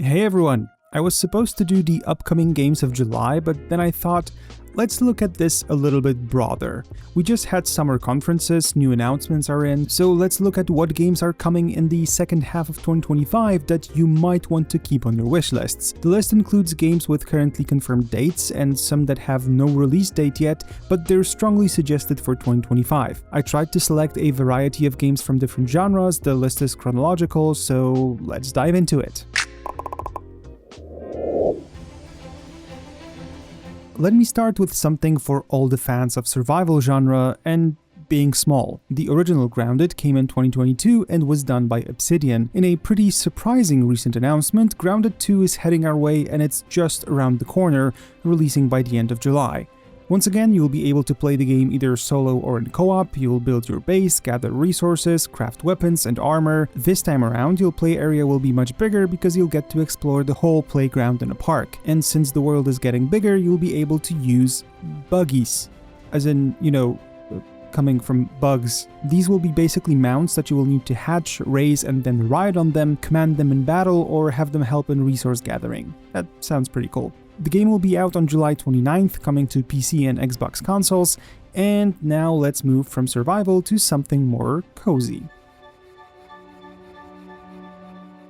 Hey everyone! I was supposed to do the upcoming games of July, but then I thought, let's look at this a little bit broader. We just had summer conferences, new announcements are in, so let's look at what games are coming in the second half of 2025 that you might want to keep on your wish lists. The list includes games with currently confirmed dates and some that have no release date yet, but they're strongly suggested for 2025. I tried to select a variety of games from different genres. The list is chronological, so let's dive into it. Let me start with something for all the fans of survival genre and being small. The original Grounded came in 2022 and was done by Obsidian. In a pretty surprising recent announcement, Grounded 2 is heading our way and it's just around the corner, releasing by the end of July. Once again, you'll be able to play the game either solo or in co-op. You'll build your base, gather resources, craft weapons and armor. This time around, your play area will be much bigger because you'll get to explore the whole playground in a park. And since the world is getting bigger, you'll be able to use buggies. As in, coming from bugs. These will be basically mounts that you will need to hatch, raise, and then ride on them, command them in battle, or have them help in resource gathering. That sounds pretty cool. The game will be out on July 29th, coming to PC and Xbox consoles, and now let's move from survival to something more cozy.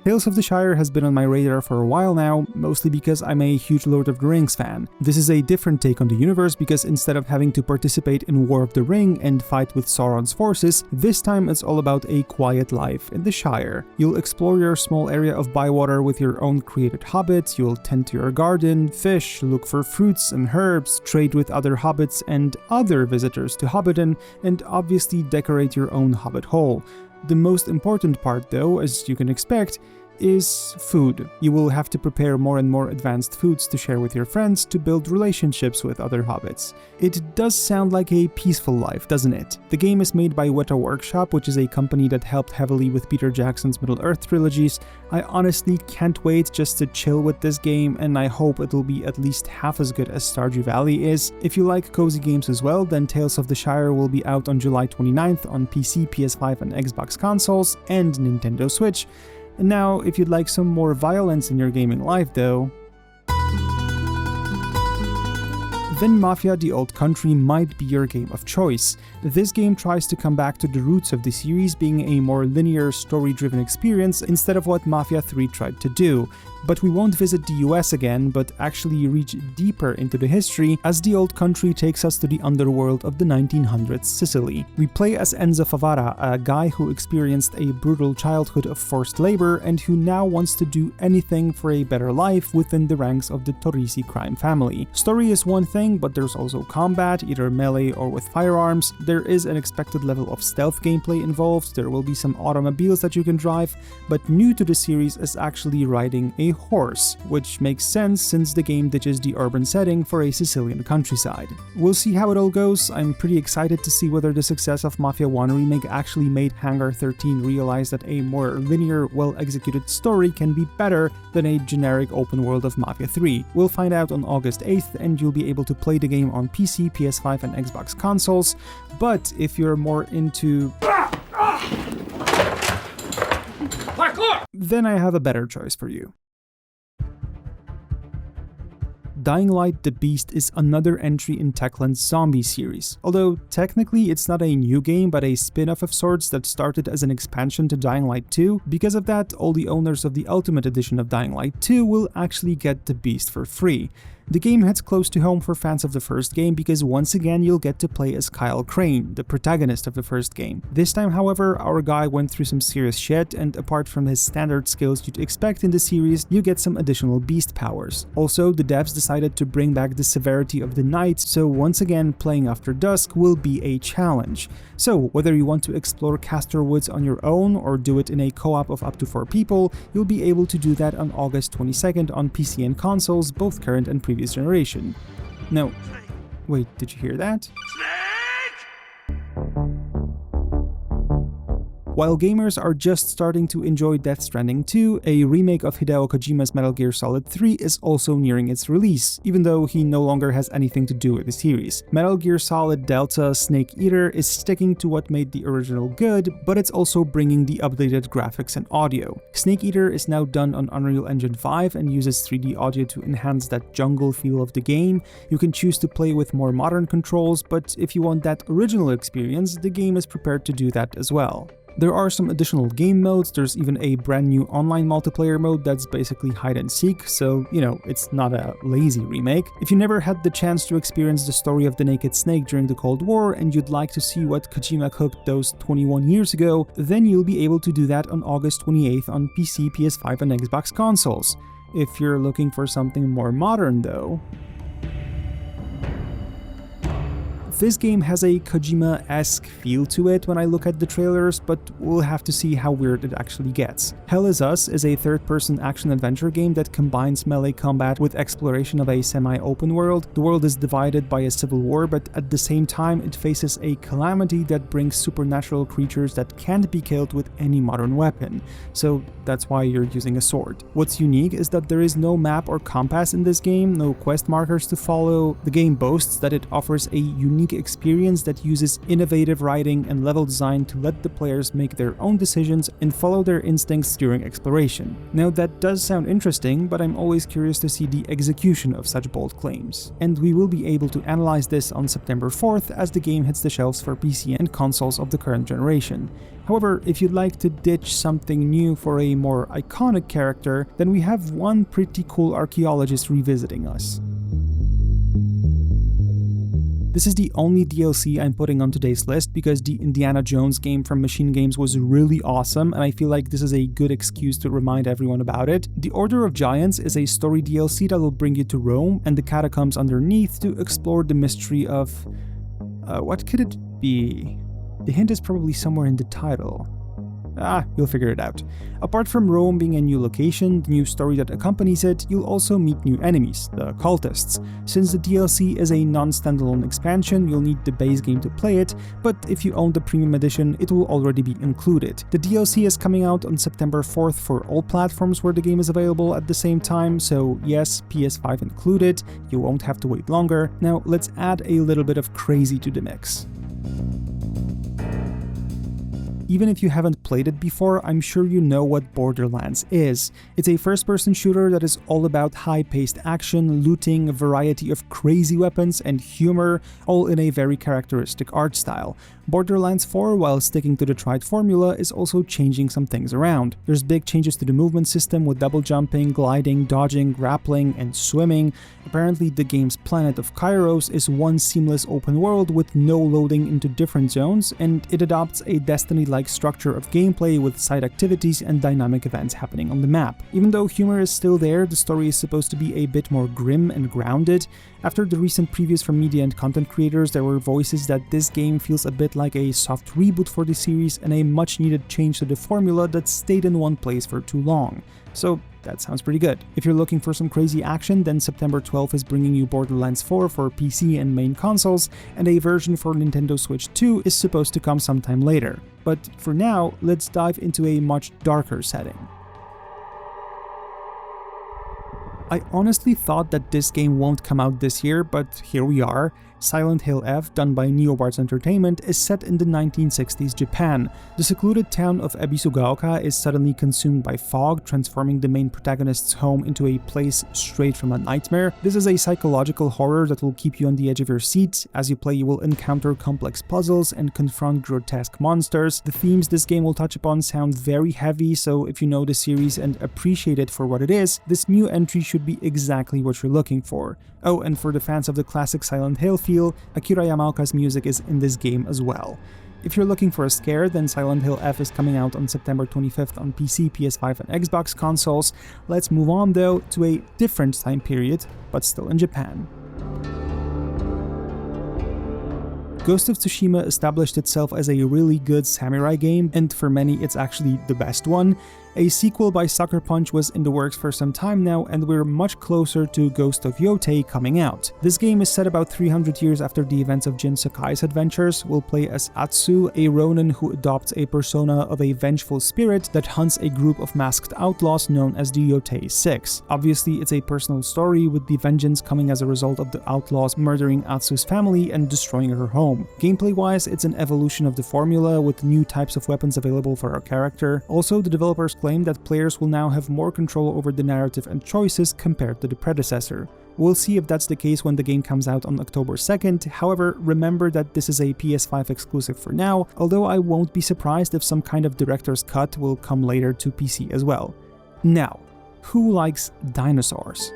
Tales of the Shire has been on my radar for a while now, mostly because I'm a huge Lord of the Rings fan. This is a different take on the universe because instead of having to participate in War of the Ring and fight with Sauron's forces, this time it's all about a quiet life in the Shire. You'll explore your small area of bywater with your own created hobbits, you'll tend to your garden, fish, look for fruits and herbs, trade with other hobbits and other visitors to Hobbiton, and obviously decorate your own hobbit hole. The most important part though, as you can expect, is food. You will have to prepare more and more advanced foods to share with your friends to build relationships with other hobbits. It does sound like a peaceful life, doesn't it? The game is made by Weta Workshop, which is a company that helped heavily with Peter Jackson's Middle-earth trilogies. I honestly can't wait just to chill with this game, and I hope it'll be at least half as good as Stardew Valley is. If you like cozy games as well, then Tales of the Shire will be out on July 29th on PC, PS5 and Xbox consoles, and Nintendo Switch. And now, if you'd like some more violence in your gaming life though, then Mafia: The Old Country might be your game of choice. This game tries to come back to the roots of the series, being a more linear, story-driven experience instead of what Mafia 3 tried to do. But we won't visit the US again, but actually reach deeper into the history as The Old Country takes us to the underworld of the 1900s Sicily. We play as Enzo Favara, a guy who experienced a brutal childhood of forced labor and who now wants to do anything for a better life within the ranks of the Torrisi crime family. Story is one thing, but there's also combat, either melee or with firearms. There is an expected level of stealth gameplay involved, there will be some automobiles that you can drive, but new to the series is actually riding a horse, which makes sense since the game ditches the urban setting for a Sicilian countryside. We'll see how it all goes. I'm pretty excited to see whether the success of Mafia 1 Remake actually made Hangar 13 realize that a more linear, well-executed story can be better than a generic open world of Mafia 3. We'll find out on August 8th, and you'll be able to play the game on PC, PS5 and Xbox consoles, but if you're more into then I have a better choice for you. Dying Light: The Beast is another entry in Techland's zombie series. Although technically it's not a new game but a spin-off of sorts that started as an expansion to Dying Light 2. Because of that, all the owners of the Ultimate Edition of Dying Light 2 will actually get the Beast for free. The game hits close to home for fans of the first game because once again you'll get to play as Kyle Crane, the protagonist of the first game. This time, however, our guy went through some serious shit, and apart from his standard skills you'd expect in the series, you get some additional beast powers. Also, the devs decided to bring back the severity of the night, so once again playing after dusk will be a challenge. So whether you want to explore Castor Woods on your own or do it in a co-op of up to 4 people, you'll be able to do that on August 22nd on PC and consoles, both current and previous generation. No, wait, did you hear that? While gamers are just starting to enjoy Death Stranding 2, a remake of Hideo Kojima's Metal Gear Solid 3 is also nearing its release, even though he no longer has anything to do with the series. Metal Gear Solid Delta Snake Eater is sticking to what made the original good, but it's also bringing the updated graphics and audio. Snake Eater is now done on Unreal Engine 5 and uses 3D audio to enhance that jungle feel of the game. You can choose to play with more modern controls, but if you want that original experience, the game is prepared to do that as well. There are some additional game modes, there's even a brand new online multiplayer mode that's basically hide and seek, so, it's not a lazy remake. If you never had the chance to experience the story of the Naked Snake during the Cold War and you'd like to see what Kojima cooked those 21 years ago, then you'll be able to do that on August 28th on PC, PS5 and Xbox consoles. If you're looking for something more modern though, this game has a Kojima-esque feel to it when I look at the trailers, but we'll have to see how weird it actually gets. Hell Is Us is a third-person action-adventure game that combines melee combat with exploration of a semi-open world. The world is divided by a civil war, but at the same time it faces a calamity that brings supernatural creatures that can't be killed with any modern weapon, so that's why you're using a sword. What's unique is that there is no map or compass in this game, no quest markers to follow. The game boasts that it offers a unique experience that uses innovative writing and level design to let the players make their own decisions and follow their instincts during exploration. Now that does sound interesting, but I'm always curious to see the execution of such bold claims. And we will be able to analyze this on September 4th as the game hits the shelves for PC and consoles of the current generation. However, if you'd like to ditch something new for a more iconic character, then we have one pretty cool archaeologist revisiting us. This is the only DLC I'm putting on today's list because the Indiana Jones game from Machine Games was really awesome, and I feel like this is a good excuse to remind everyone about it. The Order of Giants is a story DLC that will bring you to Rome and the catacombs underneath to explore the mystery of... what could it be? The hint is probably somewhere in the title. You'll figure it out. Apart from Rome being a new location, the new story that accompanies it, you'll also meet new enemies, the cultists. Since the DLC is a non-standalone expansion, you'll need the base game to play it, but if you own the premium edition, it will already be included. The DLC is coming out on September 4th for all platforms where the game is available at the same time, so yes, PS5 included, you won't have to wait longer. Now let's add a little bit of crazy to the mix. Even if you haven't played it before, I'm sure you know what Borderlands is. It's a first-person shooter that is all about high-paced action, looting, a variety of crazy weapons, and humor, all in a very characteristic art style. Borderlands 4, while sticking to the tried formula, is also changing some things around. There's big changes to the movement system with double jumping, gliding, dodging, grappling, and swimming. Apparently, the game's planet of Kairos is one seamless open world with no loading into different zones, and it adopts a Destiny-like structure of gameplay with side activities and dynamic events happening on the map. Even though humor is still there, the story is supposed to be a bit more grim and grounded. After the recent previews from media and content creators, there were voices that this game feels a bit like a soft reboot for the series and a much needed change to the formula that stayed in one place for too long. So that sounds pretty good. If you're looking for some crazy action, then September 12th is bringing you Borderlands 4 for PC and main consoles, and a version for Nintendo Switch 2 is supposed to come sometime later. But for now, let's dive into a much darker setting. I honestly thought that this game won't come out this year, but here we are. Silent Hill F, done by Neobards Entertainment, is set in the 1960s Japan. The secluded town of Ebisugaoka is suddenly consumed by fog, transforming the main protagonist's home into a place straight from a nightmare. This is a psychological horror that will keep you on the edge of your seat. As you play, you will encounter complex puzzles and confront grotesque monsters. The themes this game will touch upon sound very heavy, so if you know the series and appreciate it for what it is, this new entry should be exactly what you're looking for. Oh, and for the fans of the classic Silent Hill feel, Akira Yamaoka's music is in this game as well. If you're looking for a scare, then Silent Hill F is coming out on September 25th on PC, PS5 and Xbox consoles. Let's move on though to a different time period, but still in Japan. Ghost of Tsushima established itself as a really good samurai game, and for many it's actually the best one. A sequel by Sucker Punch was in the works for some time now, and we're much closer to Ghost of Yotei coming out. This game is set about 300 years after the events of Jin Sakai's adventures. We'll play as Atsu, a ronin who adopts a persona of a vengeful spirit that hunts a group of masked outlaws known as the Yotei Six. Obviously, it's a personal story, with the vengeance coming as a result of the outlaws murdering Atsu's family and destroying her home. Gameplay-wise, it's an evolution of the formula, with new types of weapons available for our character. Also, the developers claim that players will now have more control over the narrative and choices compared to the predecessor. We'll see if that's the case when the game comes out on October 2nd, however, remember that this is a PS5 exclusive for now, although I won't be surprised if some kind of director's cut will come later to PC as well. Now, who likes dinosaurs?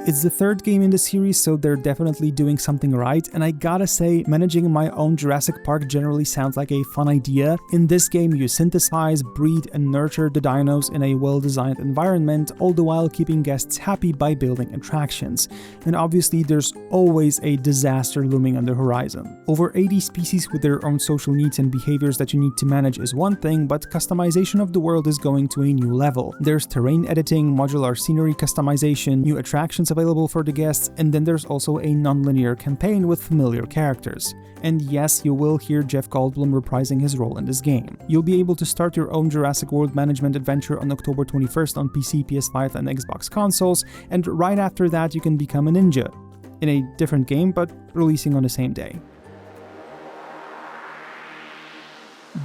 It's the third game in the series, so they're definitely doing something right, and I gotta say, managing my own Jurassic Park generally sounds like a fun idea. In this game, you synthesize, breed, and nurture the dinos in a well-designed environment, all the while keeping guests happy by building attractions. And obviously, there's always a disaster looming on the horizon. Over 80 species with their own social needs and behaviors that you need to manage is one thing, but customization of the world is going to a new level. There's terrain editing, modular scenery customization, new attractions available for the guests, and then there's also a non-linear campaign with familiar characters. And yes, you will hear Jeff Goldblum reprising his role in this game. You'll be able to start your own Jurassic World management adventure on October 21st on PC, PS5, and Xbox consoles, and right after that you can become a ninja. In a different game, but releasing on the same day.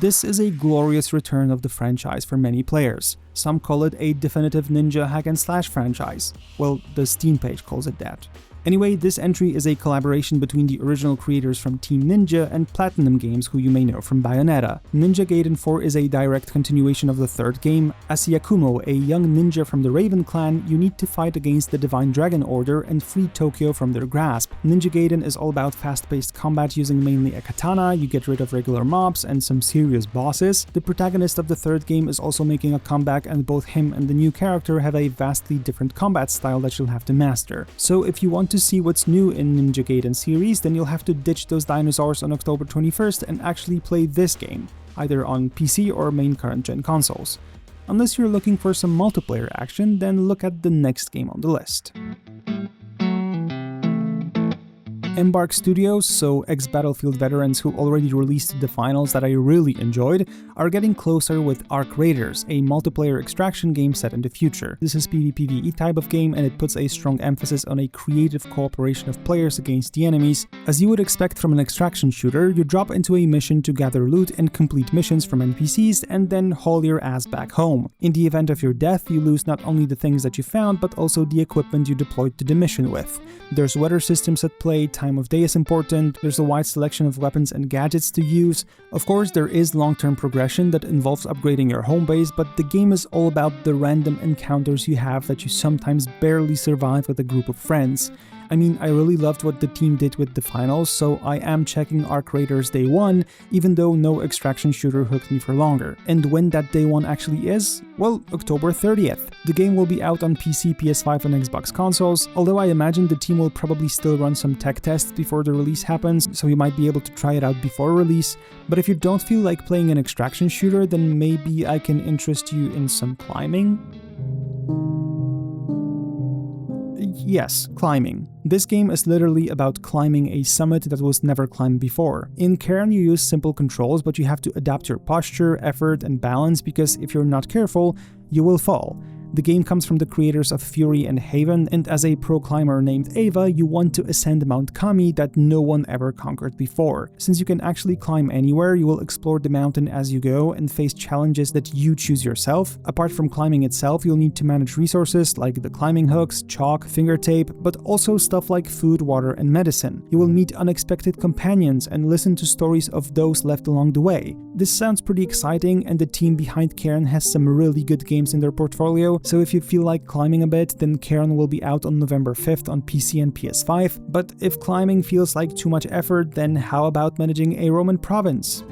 This is a glorious return of the franchise for many players. Some call it a definitive ninja hack-and-slash franchise. Well, the Steam page calls it that. Anyway, this entry is a collaboration between the original creators from Team Ninja and Platinum Games, who you may know from Bayonetta. Ninja Gaiden 4 is a direct continuation of the third game. As Yakumo, a young ninja from the Raven clan, you need to fight against the Divine Dragon Order and free Tokyo from their grasp. Ninja Gaiden is all about fast-paced combat using mainly a katana, you get rid of regular mobs and some serious bosses. The protagonist of the third game is also making a comeback, and both him and the new character have a vastly different combat style that you'll have to master. So if you want to see what's new in Ninja Gaiden series, then you'll have to ditch those dinosaurs on October 21st and actually play this game, either on PC or main current gen consoles. Unless you're looking for some multiplayer action, then look at the next game on the list. Embark Studios, so ex-Battlefield veterans who already released the finals that I really enjoyed, are getting closer with Arc Raiders, a multiplayer extraction game set in the future. This is PvPvE type of game, and it puts a strong emphasis on a creative cooperation of players against the enemies. As you would expect from an extraction shooter, you drop into a mission to gather loot and complete missions from NPCs, and then haul your ass back home. In the event of your death, you lose not only the things that you found, but also the equipment you deployed to the mission with. There's weather systems at play, time of day is important, there's a wide selection of weapons and gadgets to use. Of course, there is long-term progression that involves upgrading your home base, but the game is all about the random encounters you have that you sometimes barely survive with a group of friends. I mean, I really loved what the team did with the finals, so I am checking Arc Raiders Day 1, even though no extraction shooter hooked me for longer. And when that Day 1 actually is? Well, October 30th. The game will be out on PC, PS5, and Xbox consoles, although I imagine the team will probably still run some tech tests before the release happens, so you might be able to try it out before release. But if you don't feel like playing an extraction shooter, then maybe I can interest you in some climbing? Yes, climbing. This game is literally about climbing a summit that was never climbed before. In Cairn, you use simple controls, but you have to adapt your posture, effort, and balance, because if you're not careful, you will fall. The game comes from the creators of Fury and Haven, and as a pro climber named Ava, you want to ascend Mount Kami that no one ever conquered before. Since you can actually climb anywhere, you will explore the mountain as you go and face challenges that you choose yourself. Apart from climbing itself, you'll need to manage resources like the climbing hooks, chalk, finger tape, but also stuff like food, water, and medicine. You will meet unexpected companions and listen to stories of those left along the way. This sounds pretty exciting, and the team behind Cairn has some really good games in their portfolio, so if you feel like climbing a bit, then Cairn will be out on November 5th on PC and PS5, but if climbing feels like too much effort, then how about managing a Roman province?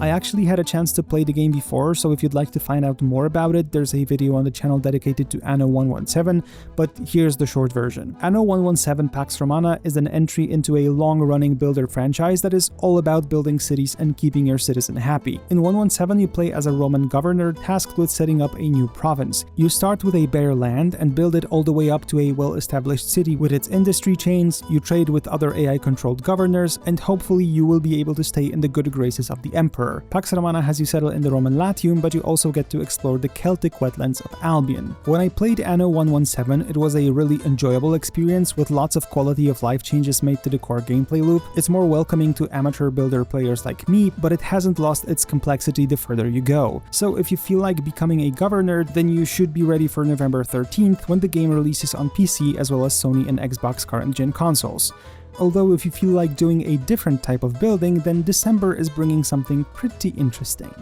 I actually had a chance to play the game before, so if you'd like to find out more about it, there's a video on the channel dedicated to Anno 117, but here's the short version. Anno 117 Pax Romana is an entry into a long-running builder franchise that is all about building cities and keeping your citizen happy. In 117, you play as a Roman governor tasked with setting up a new province. You start with a bare land and build it all the way up to a well-established city with its industry chains, you trade with other AI-controlled governors, and hopefully you will be able to stay in the good graces of the Emperor. Pax Romana has you settle in the Roman Latium, but you also get to explore the Celtic wetlands of Albion. When I played Anno 117, it was a really enjoyable experience with lots of quality of life changes made to the core gameplay loop. It's more welcoming to amateur builder players like me, but it hasn't lost its complexity the further you go. So if you feel like becoming a governor, then you should be ready for November 13th when the game releases on PC as well as Sony and Xbox current-gen consoles. Although if you feel like doing a different type of building, then December is bringing something pretty interesting.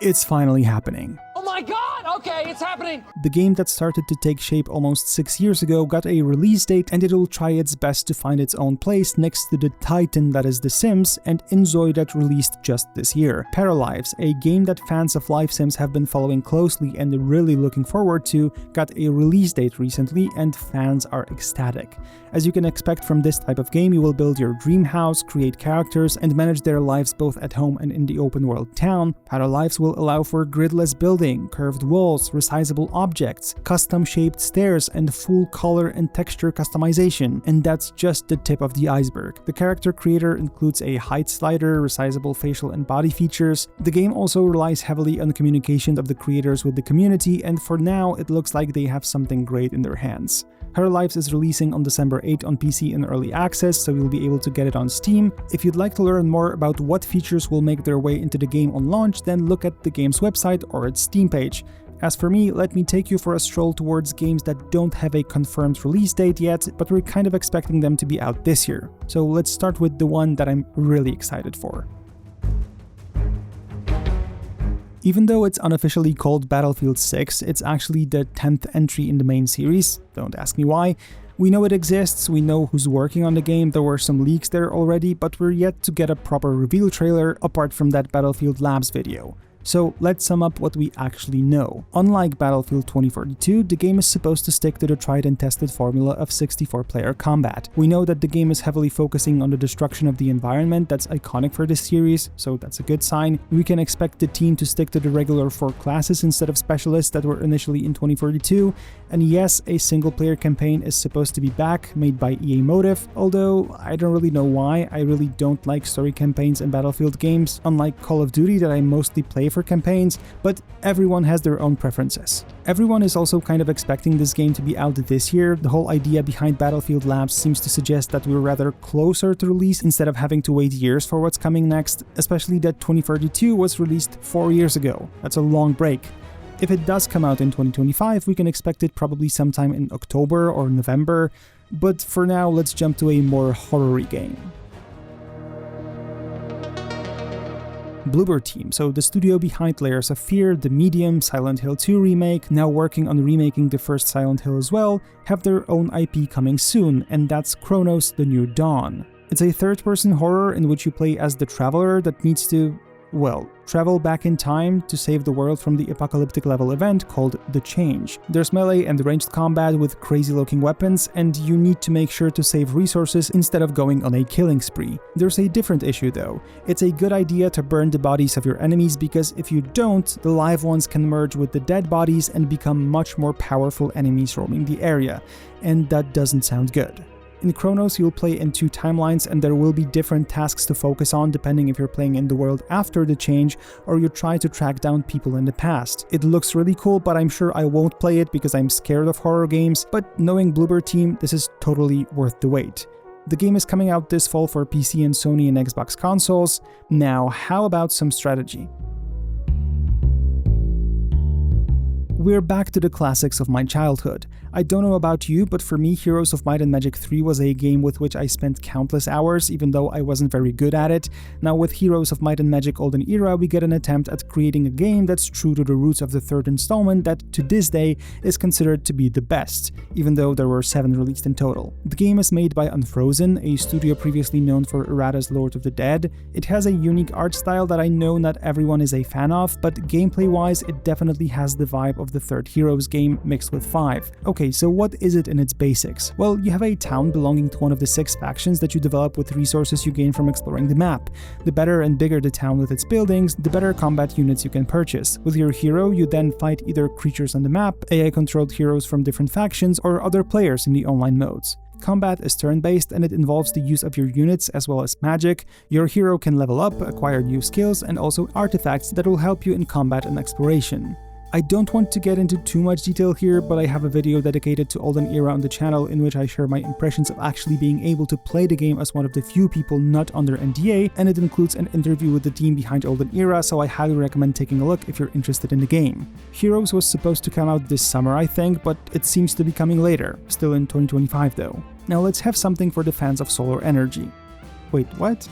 It's finally happening. Oh my god! Okay, it's happening! The game that started to take shape almost 6 years ago got a release date, and it'll try its best to find its own place next to the titan that is The Sims and Inzoi that released just this year. Paralives, a game that fans of life sims have been following closely and really looking forward to, got a release date recently, and fans are ecstatic. As you can expect from this type of game, you will build your dream house, create characters, and manage their lives both at home and in the open world town. Paralives will allow for gridless building, curved walls, resizable objects, custom-shaped stairs, and full color and texture customization. And that's just the tip of the iceberg. The character creator includes a height slider, resizable facial and body features. The game also relies heavily on communication of the creators with the community, and for now, it looks like they have something great in their hands. Her Lives is releasing on December 8 on PC in early access, so you'll be able to get it on Steam. If you'd like to learn more about what features will make their way into the game on launch, then look at the game's website or its Steam page. As for me, let me take you for a stroll towards games that don't have a confirmed release date yet, but we're kind of expecting them to be out this year. So let's start with the one that I'm really excited for. Even though it's unofficially called Battlefield 6, it's actually the 10th entry in the main series. Don't ask me why. We know it exists, we know who's working on the game, there were some leaks there already, but we're yet to get a proper reveal trailer apart from that Battlefield Labs video. So let's sum up what we actually know. Unlike Battlefield 2042, the game is supposed to stick to the tried and tested formula of 64-player combat. We know that the game is heavily focusing on the destruction of the environment that's iconic for this series, so that's a good sign. We can expect the team to stick to the regular 4 classes instead of specialists that were initially in 2042, and yes, a single-player campaign is supposed to be back, made by EA Motive, although I don't really know why. I really don't like story campaigns in Battlefield games, unlike Call of Duty that I mostly play for campaigns, but everyone has their own preferences. Everyone is also kind of expecting this game to be out this year. The whole idea behind Battlefield Labs seems to suggest that we're rather closer to release instead of having to wait years for what's coming next, especially that 2042 was released 4 years ago. That's a long break. If it does come out in 2025, we can expect it probably sometime in October or November, but for now let's jump to a more horror-y game. Bloober Team, so the studio behind Layers of Fear, The Medium, Silent Hill 2 remake, now working on remaking the first Silent Hill as well, have their own IP coming soon, and that's Chronos: The New Dawn. It's a third-person horror in which you play as the Traveler that needs to, well, travel back in time to save the world from the apocalyptic level event called The Change. There's melee and ranged combat with crazy-looking weapons, and you need to make sure to save resources instead of going on a killing spree. There's a different issue though. It's a good idea to burn the bodies of your enemies because if you don't, the live ones can merge with the dead bodies and become much more powerful enemies roaming the area, and that doesn't sound good. In Chronos, you'll play in 2 timelines and there will be different tasks to focus on depending if you're playing in the world after the change or you try to track down people in the past. It looks really cool, but I'm sure I won't play it because I'm scared of horror games, but knowing Bloober Team, this is totally worth the wait. The game is coming out this fall for PC and Sony and Xbox consoles. Now, how about some strategy? We're back to the classics of my childhood. I don't know about you, but for me, Heroes of Might and Magic 3 was a game with which I spent countless hours, even though I wasn't very good at it. Now with Heroes of Might and Magic Olden Era, we get an attempt at creating a game that's true to the roots of the third installment that, to this day, is considered to be the best, even though there were 7 released in total. The game is made by Unfrozen, a studio previously known for Errata's Lord of the Dead. It has a unique art style that I know not everyone is a fan of, but gameplay-wise, it definitely has the vibe of the third Heroes game mixed with 5. Okay, so what is it in its basics? Well, you have a town belonging to one of the 6 factions that you develop with resources you gain from exploring the map. The better and bigger the town with its buildings, the better combat units you can purchase. With your hero, you then fight either creatures on the map, AI-controlled heroes from different factions, or other players in the online modes. Combat is turn-based and it involves the use of your units as well as magic. Your hero can level up, acquire new skills, and also artifacts that will help you in combat and exploration. I don't want to get into too much detail here, but I have a video dedicated to Olden Era on the channel in which I share my impressions of actually being able to play the game as one of the few people not under NDA, and it includes an interview with the team behind Olden Era, so I highly recommend taking a look if you're interested in the game. Heroes was supposed to come out this summer, I think, but it seems to be coming later, still in 2025 though. Now let's have something for the fans of solar energy. Wait, what?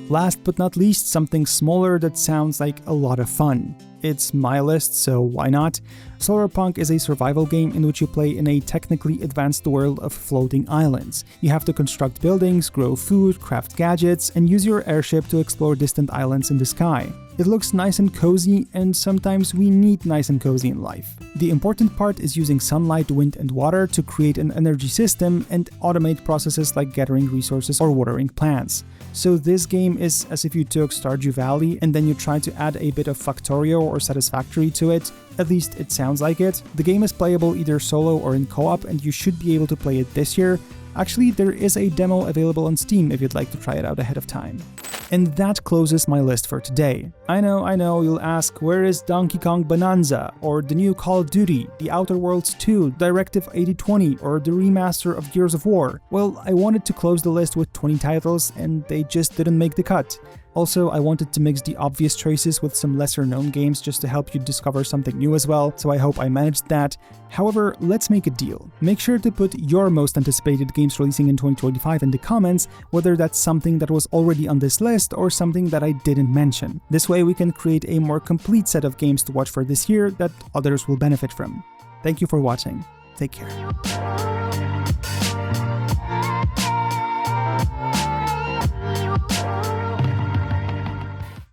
Last but not least, something smaller that sounds like a lot of fun. It's my list, so why not? Solarpunk is a survival game in which you play in a technically advanced world of floating islands. You have to construct buildings, grow food, craft gadgets, and use your airship to explore distant islands in the sky. It looks nice and cozy, and sometimes we need nice and cozy in life. The important part is using sunlight, wind, and water to create an energy system and automate processes like gathering resources or watering plants. So this game is as if you took Stardew Valley and then you tried to add a bit of Factorio or Satisfactory to it. At least it sounds like it. The game is playable either solo or in co-op, and you should be able to play it this year. Actually, there is a demo available on Steam if you'd like to try it out ahead of time. And that closes my list for today. I know, you'll ask, where is Donkey Kong Bonanza, or the new Call of Duty, The Outer Worlds 2, Directive 8020, or the remaster of Gears of War? Well, I wanted to close the list with 20 titles, and they just didn't make the cut. Also, I wanted to mix the obvious choices with some lesser-known games just to help you discover something new as well, so I hope I managed that. However, let's make a deal. Make sure to put your most anticipated games releasing in 2025 in the comments, whether that's something that was already on this list or something that I didn't mention. This way we can create a more complete set of games to watch for this year that others will benefit from. Thank you for watching. Take care.